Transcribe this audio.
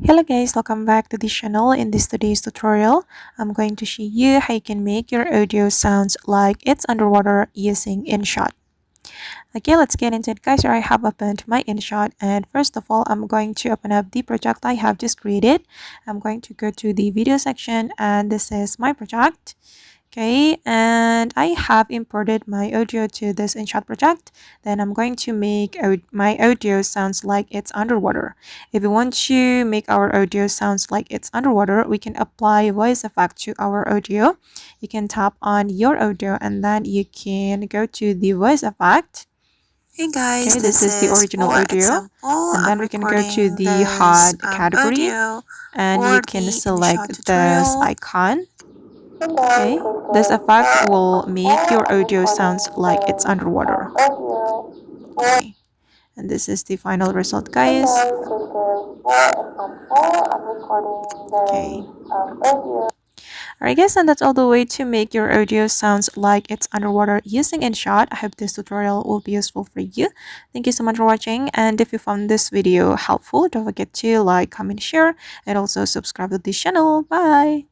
Hello guys, welcome back to this channel. In this today's tutorial, I'm going to show you how you can make your audio sounds like it's underwater using InShot. Okay, let's get into it guys. Here I have opened my InShot, and first of all, I'm going to open up the project I have just created. I'm going to go to the video section, and this is my project. Okay, and I have imported my audio to this InShot project. Then I'm going to make my audio sounds like it's underwater. If we want to make our audio sounds like it's underwater, we can apply voice effect to our audio. You can tap on your audio and then you can go to the voice effect. Hey guys, Okay, this is the original for audio. example, And then I'm we can go to recording the this HUD category audio and for you can the InShot select this tutorial. icon. Okay, this effect will make your audio sounds like it's underwater. Okay, and this is the final result, guys. Okay. Alright guys, and that's all the way to make your audio sounds like it's underwater using InShot. I hope this tutorial will be useful for you. Thank you so much for watching, and if you found this video helpful, don't forget to like, comment, share, and also subscribe to this channel. Bye!